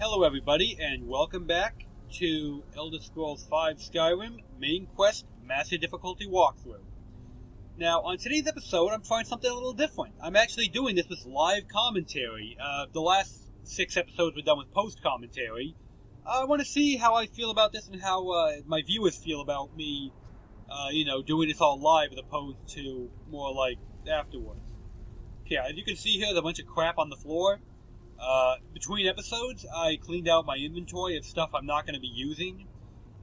Hello everybody, and welcome back to Elder Scrolls V Skyrim Main Quest Massive Difficulty Walkthrough. Now, on today's episode, I'm trying something a little different. I'm actually doing this with live commentary. The last 6 episodes were done with post-commentary. I want to see how I feel about this and how my viewers feel about me, doing this all live as opposed to more like afterwards. Okay, as you can see here, there's a bunch of crap on the floor. Between episodes, I cleaned out my inventory of stuff I'm not going to be using.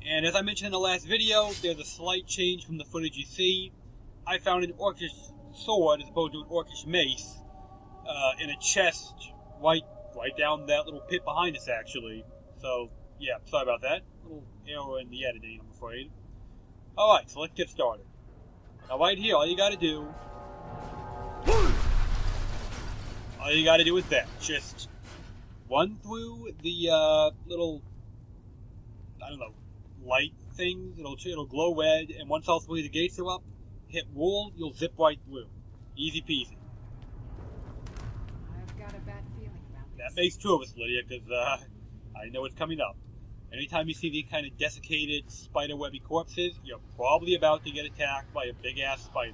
And as I mentioned in the last video, there's a slight change from the footage you see. I found an orcish sword as opposed to an orcish mace in a chest right down that little pit behind us, actually. So, yeah, sorry about that. A little error in the editing, I'm afraid. Alright, so let's get started. Now right here, all you gotta do is that. Just run through the little, light things. It'll glow red, and once all 3 of the gates are up, hit roll, you'll zip right through. Easy peasy. I've got a bad feeling about this. That makes 2 of us, Lydia, because I know what's coming up. Anytime you see these kind of desiccated, spiderwebby corpses, you're probably about to get attacked by a big-ass spider.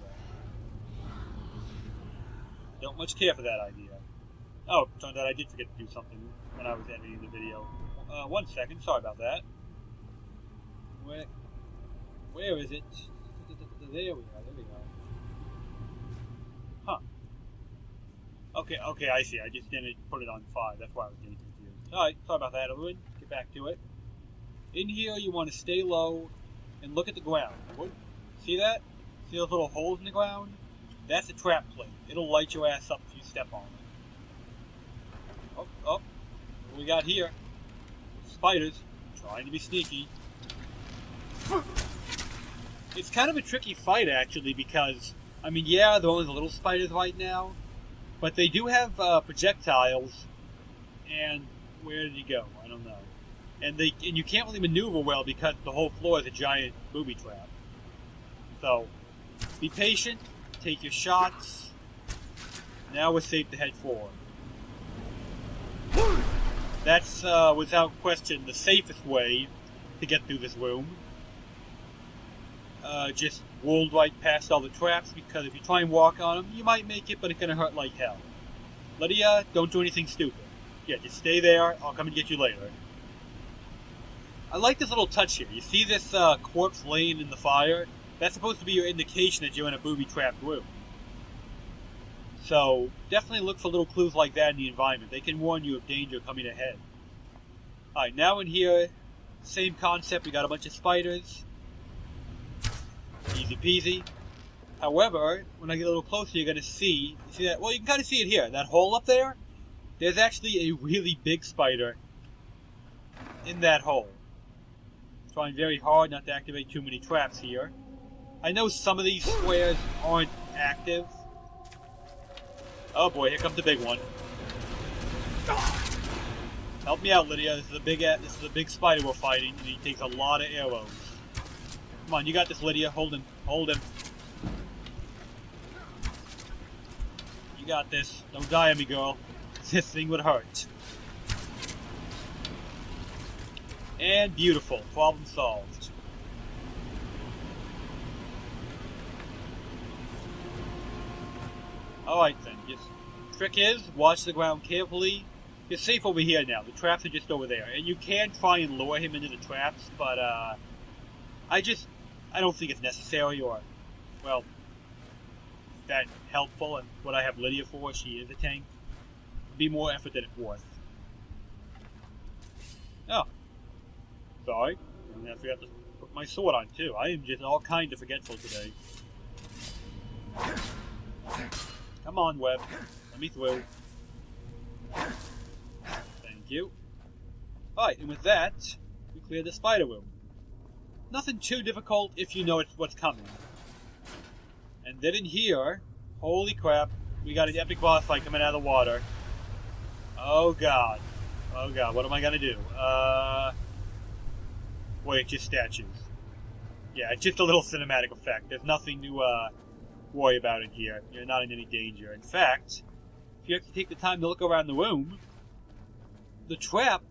Don't much care for that idea. Oh, turns out I did forget to do something when I was editing the video. 1 second, sorry about that. Where is it? There we go. Huh. Okay, I see. I just didn't put it on 5. That's why I was getting confused. Alright, sorry about that, everyone. Get back to it. In here, you want to stay low and look at the ground. See that? See those little holes in the ground? That's a trap plate. It'll light your ass up if you step on it. Oh, what we got here? Spiders, trying to be sneaky. It's kind of a tricky fight, actually, because, yeah, they're only the little spiders right now, but they do have projectiles, and where did he go? I don't know. And you can't really maneuver well because the whole floor is a giant booby trap. So, be patient, take your shots. Now we're safe to head forward. That's, without question, the safest way to get through this room. Just roll right past all the traps, because if you try and walk on them, you might make it, but it's gonna hurt like hell. Lydia, don't do anything stupid. Yeah, just stay there. I'll come and get you later. I like this little touch here. You see this corpse laying in the fire? That's supposed to be your indication that you're in a booby-trapped room. So, definitely look for little clues like that in the environment. They can warn you of danger coming ahead. Alright, now in here, same concept. We got a bunch of spiders. Easy peasy. However, when I get a little closer, you're going to see that? Well, you can kind of see it here. That hole up there, there's actually a really big spider in that hole. Trying very hard not to activate too many traps here. I know some of these squares aren't active. Oh boy, here comes the big one. Help me out, Lydia. This is a big spider we're fighting, and he takes a lot of arrows. Come on, you got this, Lydia. Hold him. You got this. Don't die on me, girl. This thing would hurt. And beautiful. Problem solved. Alright then, trick is, watch the ground carefully. You're safe over here now. The traps are just over there. And you can try and lure him into the traps, but I don't think it's necessary or, well, that helpful. And what I have Lydia for, she is a tank. It'd be more effort than it's worth. Oh. Sorry. I forgot to put my sword on, too. I am just all kind of forgetful today. Come on, Web. Let me through. Thank you. Alright, and with that, we cleared the spider room. Nothing too difficult if you know what's coming. And then in here, holy crap, we got an epic boss fight coming out of the water. Oh god. What am I gonna do? Wait, just statues. Yeah, it's just a little cinematic effect. There's nothing to worry about in here. You're not in any danger. In fact, if you have to take the time to look around the room, the trap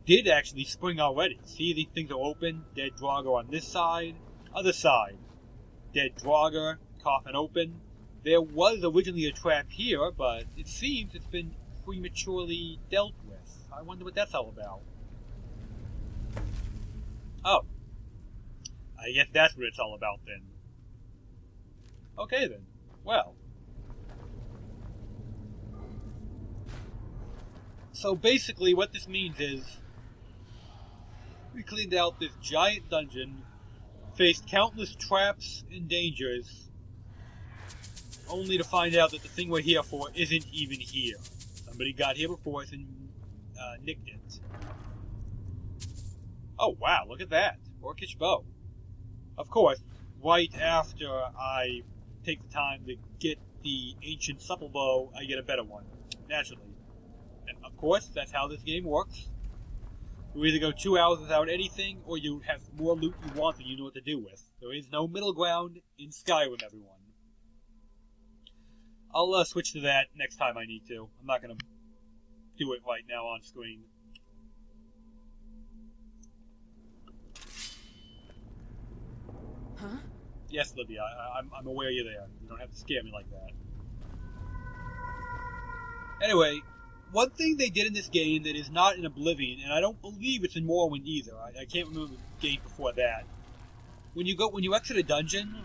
did actually spring already. See, these things are open. Dead Draugr on this side. Other side. Dead Draugr. Coffin open. There was originally a trap here, but it seems it's been prematurely dealt with. I wonder what that's all about. Oh. I guess that's what it's all about then. Okay then. Well. So basically what this means is we cleaned out this giant dungeon, faced countless traps and dangers, only to find out that the thing we're here for isn't even here. Somebody got here before us and nicked it. Oh wow, look at that. Orcish bow. Of course, right after I take the time to get the ancient supple bow, I get a better one. Naturally. And of course, that's how this game works. You either go 2 hours without anything, or you have more loot you want than you know what to do with. There is no middle ground in Skyrim, everyone. I'll switch to that next time I need to. I'm not going to do it right now on screen. Huh? Yes, Livia, I'm aware you're there. You don't have to scare me like that. Anyway, one thing they did in this game that is not in Oblivion, and I don't believe it's in Morrowind either. I can't remember the game before that. When you exit a dungeon,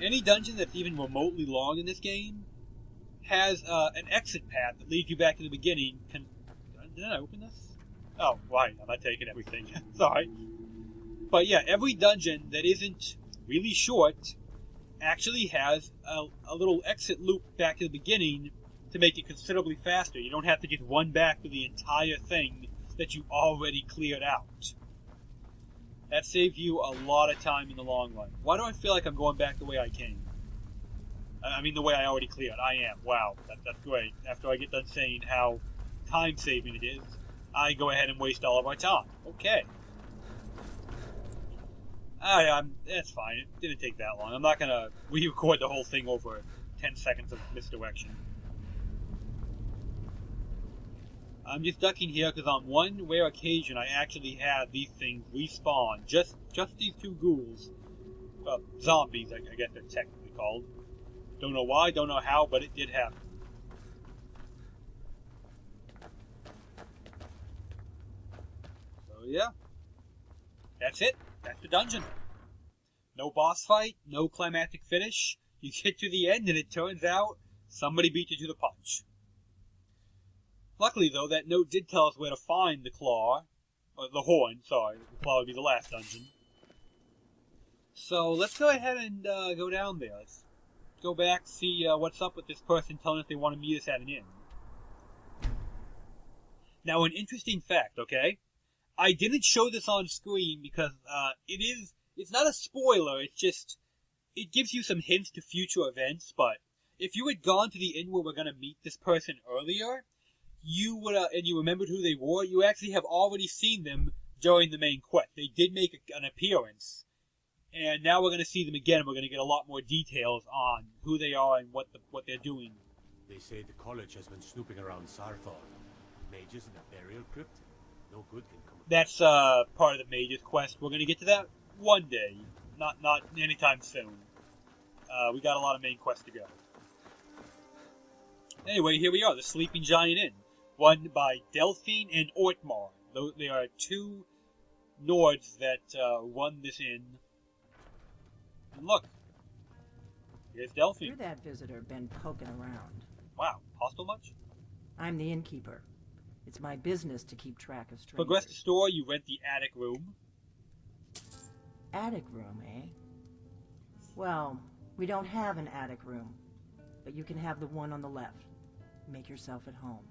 any dungeon that's even remotely long in this game has an exit path that leads you back to the beginning. Did I open this? Oh, right. I'm not taking everything. Sorry. But yeah, every dungeon that isn't really short actually has a little exit loop back to the beginning to make it considerably faster. You don't have to just run back to the entire thing that you already cleared out. That saves you a lot of time in the long run. Why do I feel like I'm going back the way I came? I mean, the way I already cleared. I am. Wow, that's great. After I get done saying how time-saving it is, I go ahead and waste all of my time. Okay. That's fine. It didn't take that long. I'm not going to re-record the whole thing over 10 seconds of misdirection. I'm just ducking here because on one rare occasion I actually had these things respawn. Just these two ghouls. Zombies, I guess they're technically called. Don't know why, don't know how, but it did happen. So yeah. That's it. That's the dungeon. No boss fight, no climactic finish. You get to the end and it turns out somebody beat you to the punch. Luckily, though, that note did tell us where to find the claw. Or the horn, sorry. The claw would be the last dungeon. So, let's go ahead and go down there. Let's go back, see what's up with this person telling us they want to meet us at an inn. Now, an interesting fact, okay? I didn't show this on screen because it's not a spoiler, it's just, it gives you some hints to future events, but if you had gone to the inn where we're going to meet this person earlier, you would, and you remembered who they were, you actually have already seen them during the main quest. They did make an appearance, and now we're going to see them again, and we're going to get a lot more details on who they are and what they're doing. They say the college has been snooping around Sarthal. Mages in a burial crypt? No good can come of it. That's part of the mage's quest. We're going to get to that one day, not anytime soon. We got a lot of main quests to go. Anyway, here we are, the Sleeping Giant Inn, run by Delphine and Ortmar. They are two Nords that run this inn. And look, here's Delphine. You're that visitor been poking around. Wow, hostile much? I'm the innkeeper. It's my business to keep track of strangers. Progress the store, you rent the attic room. Attic room, eh? Well, we don't have an attic room, but you can have the one on the left. Make yourself at home.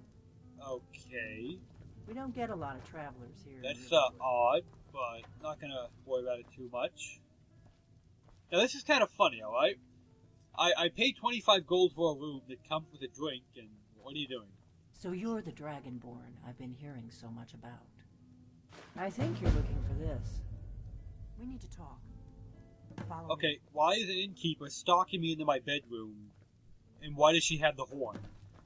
Okay. We don't get a lot of travelers here. That's odd, but not gonna worry about it too much. Now this is kind of funny, alright? I paid 25 gold for a room that comes with a drink, and what are you doing? So you're the Dragonborn I've been hearing so much about. I think you're looking for this. We need to talk. Follow me. Okay, why is an innkeeper stalking me into my bedroom? And why does she have the horn?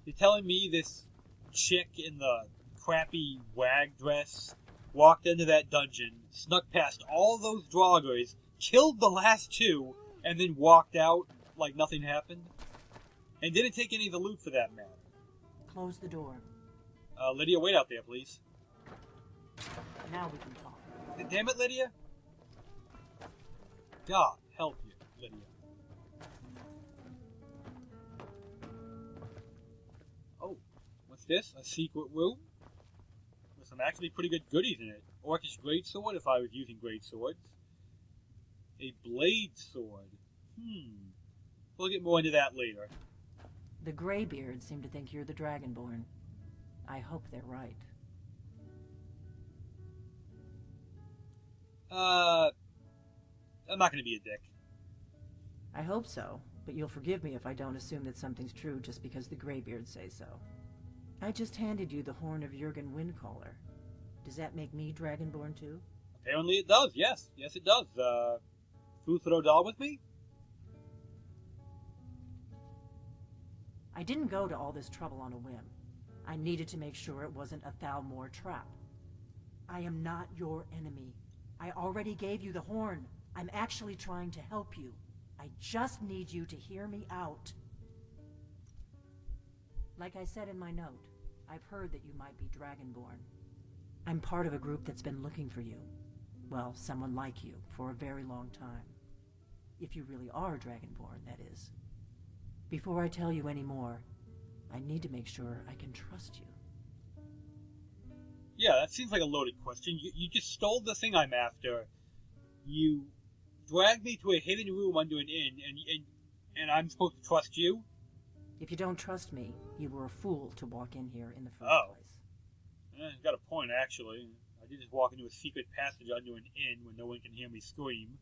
You're telling me this chick in the crappy wag dress walked into that dungeon, snuck past all those Draugrs, killed the last two, and then walked out like nothing happened? And didn't take any of the loot for that matter. Close the door. Lydia, wait out there, please. Now we can talk. Damn it, Lydia. God help you, Lydia. Oh, what's this? A secret room? With some actually pretty good goodies in it. Orcish greatsword, if I was using greatswords. A blade sword. We'll get more into that later. The Greybeards seem to think you're the Dragonborn. I hope they're right. I'm not going to be a dick. I hope so, but you'll forgive me if I don't assume that something's true just because the Greybeards say so. I just handed you the horn of Jurgen Windcaller. Does that make me Dragonborn too? Apparently it does, yes. Yes, it does. Food throw doll with me? I didn't go to all this trouble on a whim. I needed to make sure it wasn't a Thalmor trap. I am not your enemy. I already gave you the horn. I'm actually trying to help you. I just need you to hear me out. Like I said in my note, I've heard that you might be Dragonborn. I'm part of a group that's been looking for you. Well, someone like you, for a very long time. If you really are Dragonborn, that is. Before I tell you any more, I need to make sure I can trust you. Yeah, that seems like a loaded question. You just stole the thing I'm after. You dragged me to a hidden room under an inn, and I'm supposed to trust you? If you don't trust me, you were a fool to walk in here in the first place. You've got a point, actually. I did just walk into a secret passage under an inn where no one can hear me scream.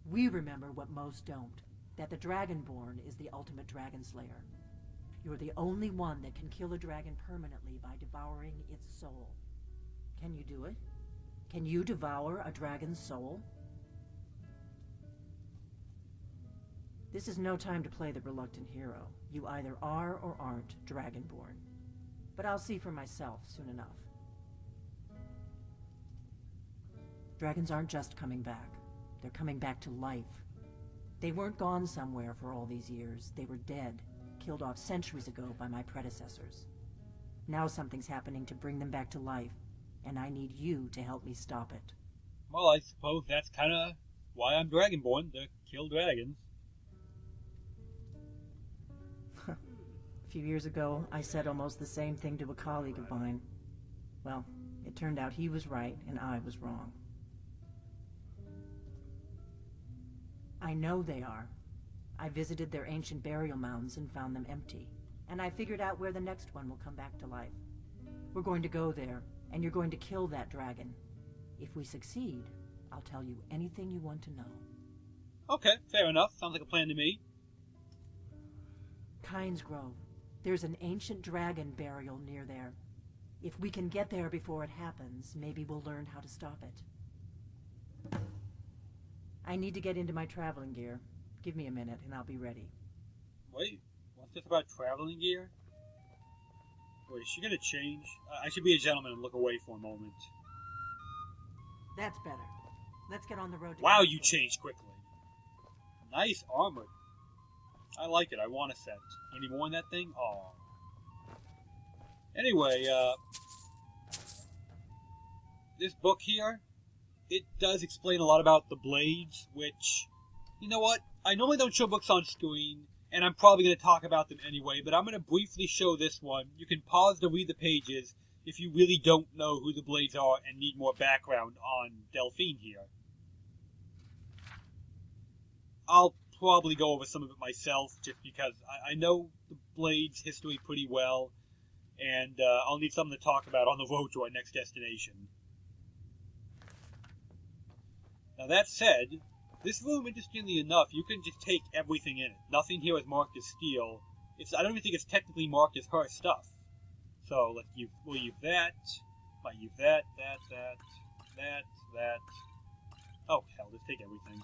We remember what most don't, that the Dragonborn is the ultimate dragon slayer. You're the only one that can kill a dragon permanently by devouring its soul. Can you do it? Can you devour a dragon's soul? This is no time to play the reluctant hero. You either are or aren't Dragonborn. But I'll see for myself soon enough. Dragons aren't just coming back. They're coming back to life. They weren't gone somewhere for all these years. They were dead, killed off centuries ago by my predecessors. Now something's happening to bring them back to life, and I need you to help me stop it. Well, I suppose that's kind of why I'm Dragonborn, to kill dragons. A few years ago, I said almost the same thing to a colleague of mine. Well, it turned out he was right and I was wrong. I know they are. I visited their ancient burial mounds and found them empty. And I figured out where the next one will come back to life. We're going to go there, and you're going to kill that dragon. If we succeed, I'll tell you anything you want to know. Okay, fair enough. Sounds like a plan to me. Kynes Grove. There's an ancient dragon burial near there. If we can get there before it happens, maybe we'll learn how to stop it. I need to get into my traveling gear. Give me a minute and I'll be ready. Wait, what's this about traveling gear? Wait, is she gonna change? I should be a gentleman and look away for a moment. That's better. Let's get on the road to Wow, Kynes you Grove. changed quickly. Nice armor. I like it. I want a set. Any more in that thing? Aw. Anyway, this book here, it does explain a lot about the blades, which, you know what? I normally don't show books on screen, and I'm probably going to talk about them anyway, but I'm going to briefly show this one. You can pause to read the pages if you really don't know who the blades are and need more background on Delphine here. I'll probably go over some of it myself, just because I know the blades' history pretty well, and I'll need something to talk about on the road to our next destination. Now that said, this room, interestingly enough, you can just take everything in it. Nothing here is marked as steel. I don't even think it's technically marked as her stuff. So we'll use that. Might use that. Oh hell, just take everything.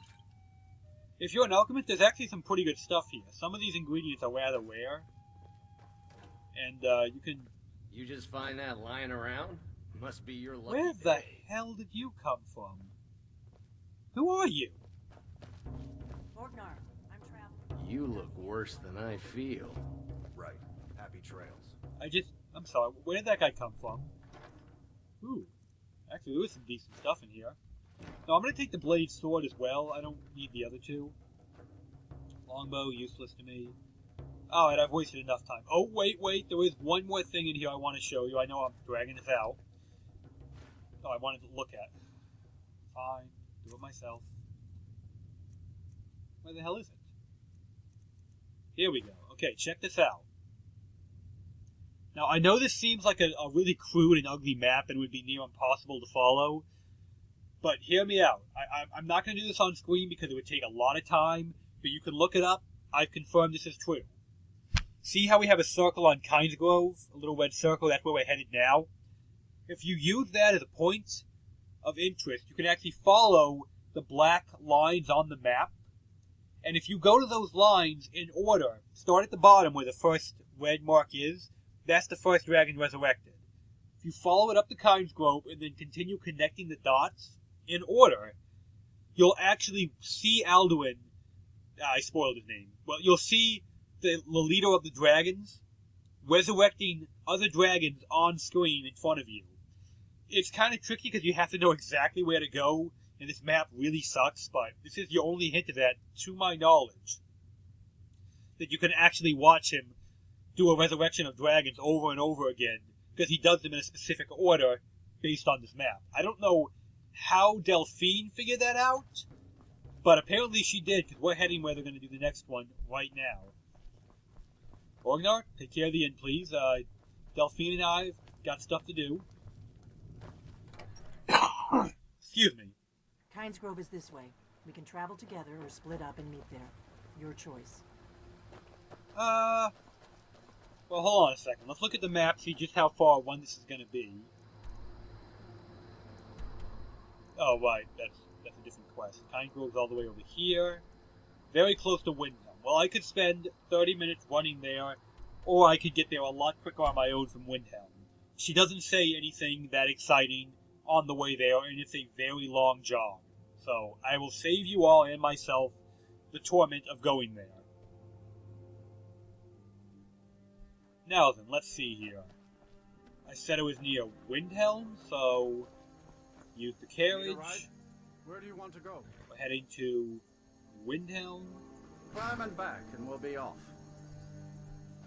If you're an alchemist, there's actually some pretty good stuff here. Some of these ingredients are rather rare, and you can You just find that lying around? Must be your lucky Where the day. hell did you come from? Who are you? Borgnar, I'm traveling. You look worse than I feel. Right. Happy trails. I'm sorry, where did that guy come from? Ooh, actually there was some decent stuff in here. No, I'm gonna take the blade sword as well. I don't need the other two. Longbow, useless to me. Alright, I've wasted enough time. Oh, wait, there is one more thing in here I want to show you. I know I'm dragging this out. Oh, I wanted to look at. Fine, do it myself. Where the hell is it? Here we go. Okay, check this out. Now, I know this seems like a really crude and ugly map and would be near impossible to follow, but hear me out. I'm not going to do this on screen because it would take a lot of time, but you can look it up. I've confirmed this is true. See how we have a circle on Kynesgrove? A little red circle, that's where we're headed now. If you use that as a point of interest, you can actually follow the black lines on the map. And if you go to those lines in order, start at the bottom where the first red mark is, that's the first dragon resurrected. If you follow it up to Kynesgrove and then continue connecting the dots in order, you'll actually see Alduin. I spoiled his name. Well, you'll see the leader of the dragons resurrecting other dragons on screen in front of you. It's kind of tricky because you have to know exactly where to go, and this map really sucks, but this is your only hint of that, to my knowledge, that you can actually watch him do a resurrection of dragons over and over again, because he does them in a specific order based on this map. I don't know how Delphine figured that out, but apparently she did, because we're heading where they're going to do the next one right now. Borgnar, take care of the inn, please. Delphine and I have got stuff to do. Excuse me. Kynesgrove is this way. We can travel together or split up and meet there. Your choice. Well, hold on a second. Let's look at the map, see just how far one this is going to be. Oh, right. That's a different quest. Kynesgrove's all the way over here. Very close to Windhelm. Well, I could spend 30 minutes running there, or I could get there a lot quicker on my own from Windhelm. She doesn't say anything that exciting on the way there, and it's a very long jog. So, I will save you all and myself the torment of going there. Now then, let's see here. I said it was near Windhelm, so use the carriage. Where do you want to go? We're heading to Windhelm. Climb and back, and we'll be off.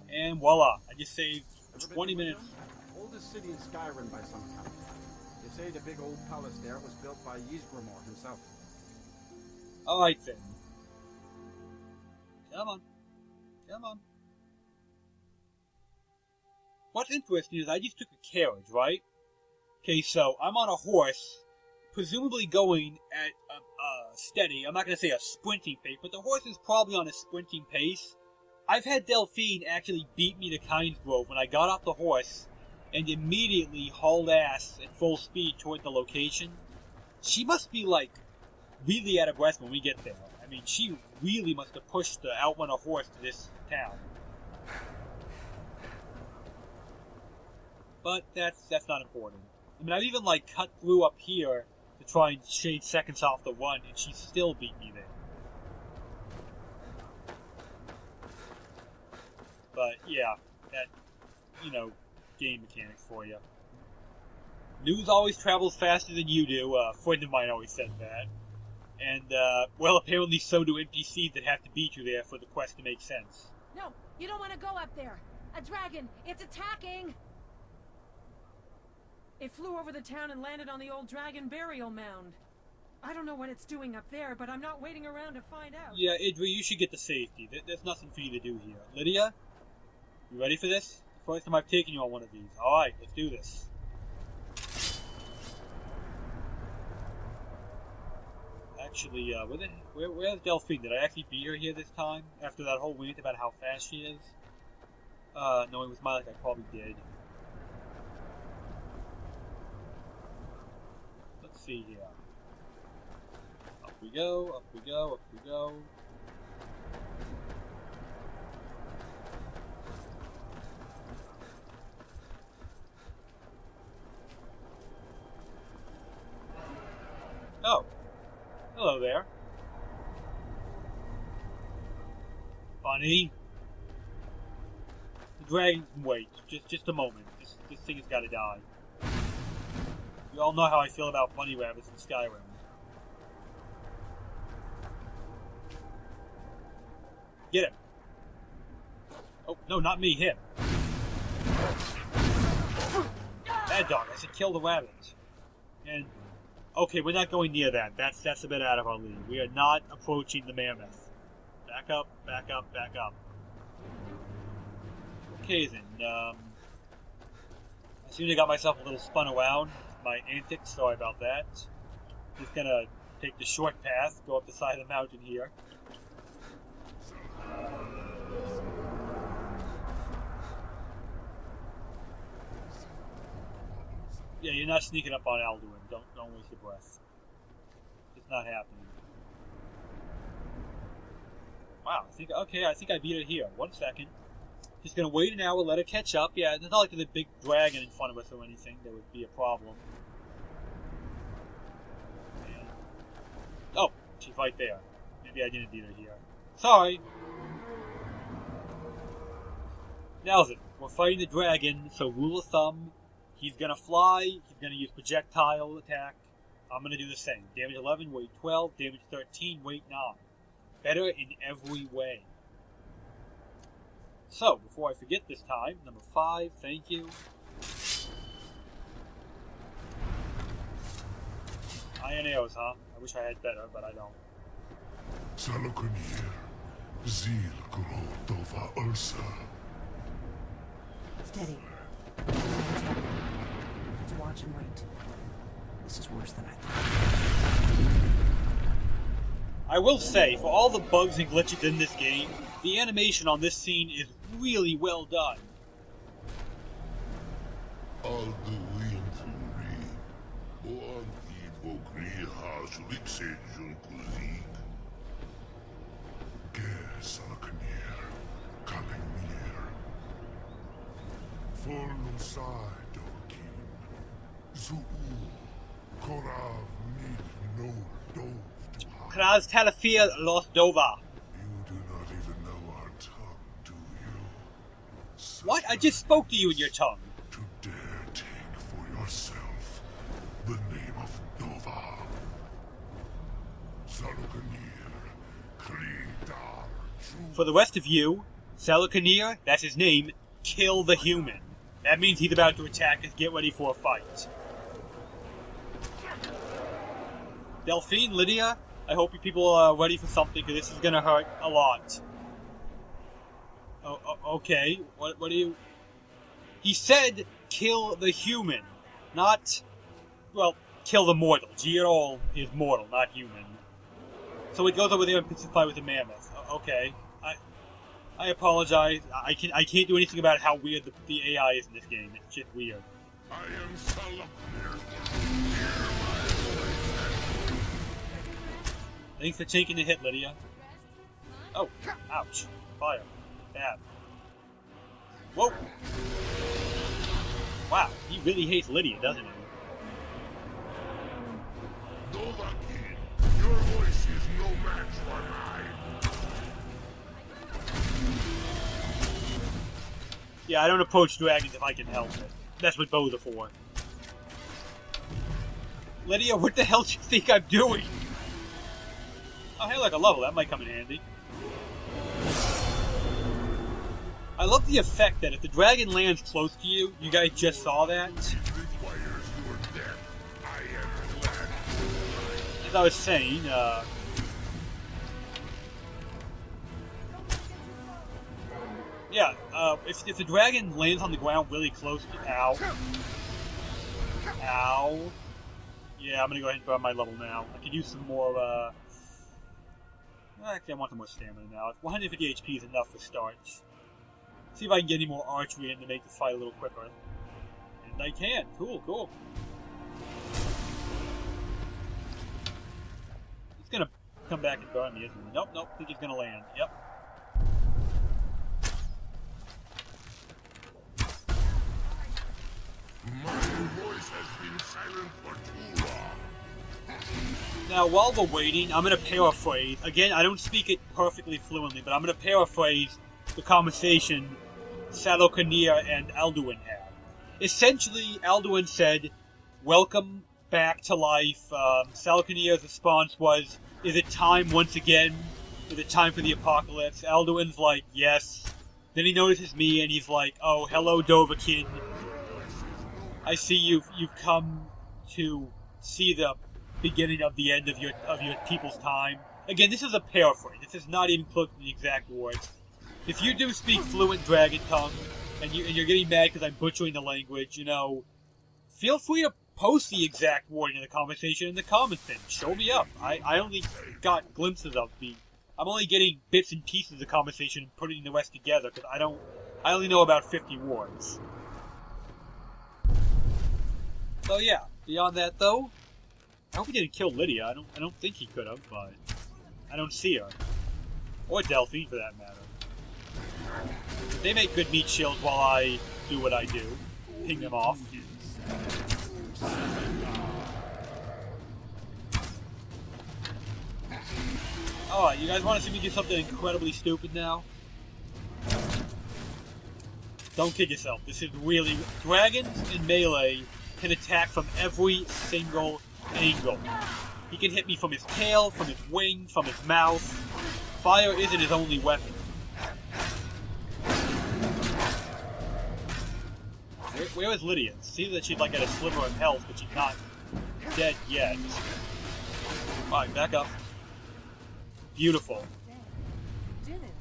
And voila, I just saved Ever been 20 to minutes. Windhelm? Oldest city in Skyrim by some count. They say the big old palace there was built by Ysgramor himself. Alright then. Come on. What's interesting is I just took a carriage, right? Okay, so I'm on a horse, presumably going at a steady, I'm not going to say a sprinting pace, but the horse is probably on a sprinting pace. I've had Delphine actually beat me to Kynesgrove when I got off the horse and immediately hauled ass at full speed toward the location. She must be, like, really out of breath when we get there. I mean, she really must have pushed to outrun a horse to this town. But that's not important. I mean, I've even, like, cut through up here to try and shade seconds off the run, and she still beat me there. But, yeah, that, game mechanics for you. News always travels faster than you do. A friend of mine always says that. And, well, apparently so do NPCs that have to beat you there for the quest to make sense. No, you don't want to go up there. A dragon, it's attacking! It flew over the town and landed on the old dragon burial mound. I don't know what it's doing up there, but I'm not waiting around to find out. Yeah, Idri, you should get to safety. There's nothing for you to do here. Lydia, you ready for this? First time I've taken you on one of these. Alright, let's do this. Actually, where's Delphine? Did I actually beat her here this time? After that whole rant about how fast she is? Knowing with my luck, I probably did. Let's see here. Up we go, up we go, up we go. Oh. Hello there. Funny. The dragon can wait. Just a moment. This thing has got to die. You all know how I feel about bunny rabbits in Skyrim. Get him. Oh, no, not me, him. Bad dog, I said kill the rabbits. And, okay, we're not going near that. That's a bit out of our league. We are not approaching the mammoth. Back up, back up, back up. Okay then, I seem to got myself a little spun around. My antics, sorry about that. Just gonna take the short path, go up the side of the mountain here. Yeah, you're not sneaking up on Alduin. Don't waste your breath. It's not happening. Wow, I think I beat it here. 1 second. Just gonna wait an hour, let it catch up. Yeah, it's not like there's a big dragon in front of us or anything. There would be a problem. And... oh, she's right there. Maybe I didn't beat her here. Sorry. Now then, we're fighting the dragon, so rule of thumb, he's gonna fly, he's gonna use projectile attack. I'm gonna do the same. Damage 11, weight 12, damage 13, weight 9. Better in every way. So, before I forget this time, number 5, thank you. Iron arrows, huh? I wish I had better, but I don't. Salokunir, Zil Grotova Ursa. Steady. What's happening? Let's watch and wait. This is worse than I thought. I will say, for all the bugs and glitches in this game, the animation on this scene is really well done. Alduin Thuri, Boan Ivogri Hasulik Kuzik. Ger Salokunir, Kalimir. Forlusai Dokin, Zuu, Korav Nid No Dov. Kraz Talafir Los Dova. You do not even know our tongue, do you? What? I just spoke to you in your tongue. To dare take for yourself the name of Nova. Salokunir, Klidar, For the rest of you, Salokunir, that's his name, kill the human. That means he's about to attack us. Get ready for a fight. Delphine, Lydia, I hope you people are ready for something, because this is going to hurt a lot. Oh, okay. What do you... He said kill the human, not... well, kill the mortal. Girol is mortal, not human. So he goes over there and picks a fight with the mammoth. Okay. I apologize. I can't do anything about how weird the AI is in this game. It's just weird. I am Salokunir. Thanks for taking the hit, Lydia. Oh, ouch. Fire. Bad. Whoa! Wow, he really hates Lydia, doesn't he? Nova Kid, your voice is no match for mine. Yeah, I don't approach dragons if I can help it. That's what bows are for. Lydia, what the hell do you think I'm doing? Oh, hey, like a level. That might come in handy. I love the effect that if the dragon lands close to you, you guys just saw that. Requires your death. I am glad. As I was saying, yeah, if the dragon lands on the ground really close to... ow. Ow. Yeah, I'm gonna go ahead and burn my level now. I could use some more, actually, I want some more stamina now. 150 HP is enough for starts. See if I can get any more archery in to make this fight a little quicker. And I can. Cool, cool. He's gonna come back and burn me, isn't he? Nope, nope. Think he's gonna land. Yep. My voice has been silent for too long. Now, while we're waiting, I'm going to paraphrase. Again, I don't speak it perfectly fluently, but I'm going to paraphrase the conversation Salokania and Alduin had. Essentially, Alduin said, "Welcome back to life." Salokania's response was, "Is it time once again? Is it time for the apocalypse?" Alduin's like, "Yes." Then he notices me and he's like, "Oh, hello, Dovahkiin. I see you've come to see the beginning of the end of your people's time." Again, this is a paraphrase. This is not even close to the exact words. If you do speak fluent Dragon tongue and you're getting mad because I'm butchering the language, feel free to post the exact wording in the conversation in the comments. Then show me up. I only got glimpses of I'm only getting bits and pieces of the conversation and putting the rest together because I only know about 50 words. So yeah, beyond that though, I hope he didn't kill Lydia. I don't think he could have, but I don't see her. Or Delphine for that matter. They make good meat shields while I do what I do. Ping them off. Alright, you guys want to see me do something incredibly stupid now? Don't kid yourself. This is really... Dragons in Melee can attack from every single angle. He can hit me from his tail, from his wing, from his mouth. Fire isn't his only weapon. Where is Lydia? It seems that she's like at a sliver of health, but she's not dead yet. Alright, back up. Beautiful. Dang, you did it.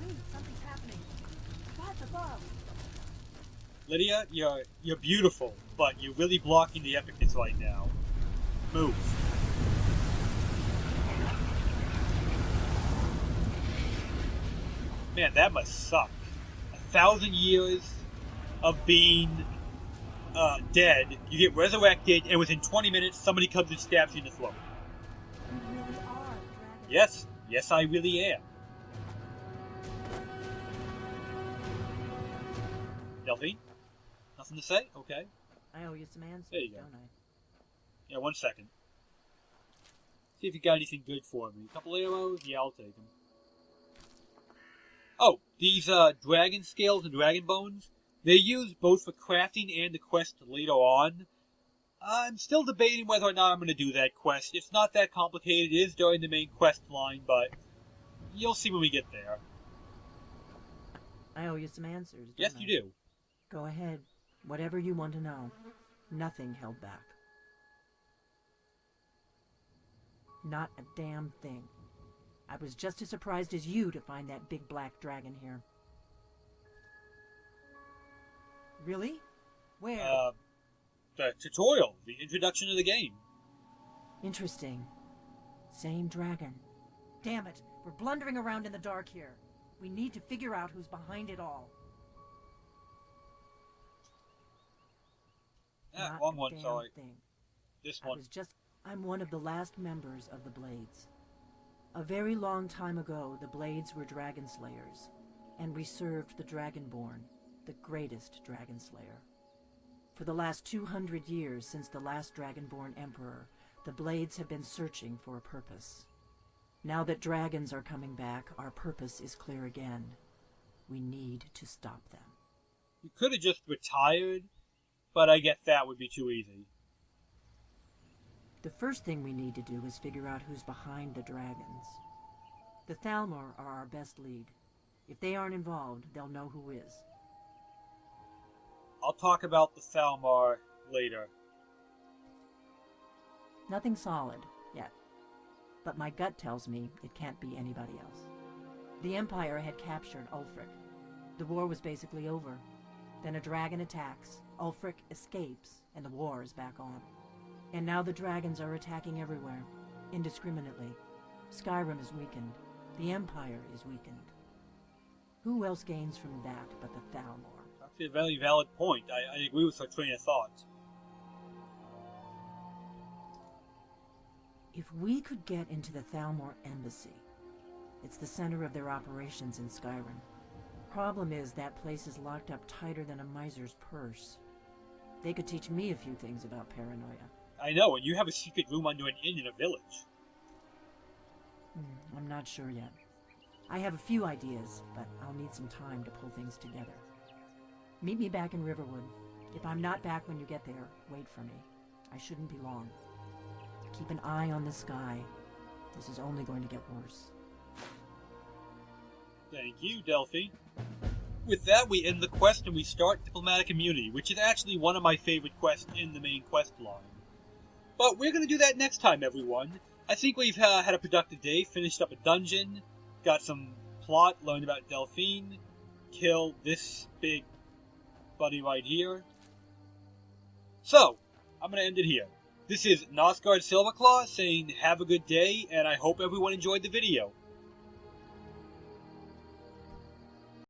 Wait, something's happening. What's above? Lydia, you're beautiful, but you're really blocking the epicness right now. Move. Man, that must suck. 1,000 years of being dead, you get resurrected, and within 20 minutes, somebody comes and stabs you in the throat. You really are a dragon. Yes, I really am. Delphine? Nothing to say? Okay. I owe you some answers, There you go. don't I? Yeah, 1 second. See if you got anything good for me. A couple arrows? Yeah, I'll take them. Oh, these dragon scales and dragon bones, they're used both for crafting and the quest later on. I'm still debating whether or not I'm going to do that quest. It's not that complicated. It is during the main quest line, but you'll see when we get there. I owe you some answers, don't Yes, I? you do. Go ahead. Whatever you want to know. Nothing held back. Not a damn thing. I was just as surprised as you to find that big black dragon here. Really? Where? The tutorial, the introduction to the game. Interesting. Same dragon. Damn it, we're blundering around in the dark here. We need to figure out who's behind it all. Not Wrong a one, damn sorry. thing. This I one. was just... I'm one of the last members of the Blades. A very long time ago, the Blades were dragon slayers, and we served the Dragonborn, the greatest dragon slayer. For the last 200 years since the last Dragonborn Emperor, the Blades have been searching for a purpose. Now that dragons are coming back, our purpose is clear again. We need to stop them. You could have just retired, but I guess that would be too easy. The first thing we need to do is figure out who's behind the dragons. The Thalmor are our best lead. If they aren't involved, they'll know who is. I'll talk about the Thalmor later. Nothing solid, yet. But my gut tells me it can't be anybody else. The Empire had captured Ulfric. The war was basically over. Then a dragon attacks, Ulfric escapes, and the war is back on. And now the dragons are attacking everywhere, indiscriminately. Skyrim is weakened. The Empire is weakened. Who else gains from that but the Thalmor? That's a very valid point. I agree with her train of thought. If we could get into the Thalmor embassy, it's the center of their operations in Skyrim. Problem is, that place is locked up tighter than a miser's purse. They could teach me a few things about paranoia. I know, and you have a secret room under an inn in a village. I'm not sure yet. I have a few ideas, but I'll need some time to pull things together. Meet me back in Riverwood. If I'm not back when you get there, wait for me. I shouldn't be long. Keep an eye on the sky. This is only going to get worse. Thank you, Delphi. With that, we end the quest and we start Diplomatic Immunity, which is actually one of my favorite quests in the main quest line. But we're going to do that next time, everyone. I think we've had a productive day, finished up a dungeon, got some plot, learned about Delphine, killed this big buddy right here. So, I'm going to end it here. This is Nosgard Silverclaw saying have a good day, and I hope everyone enjoyed the video.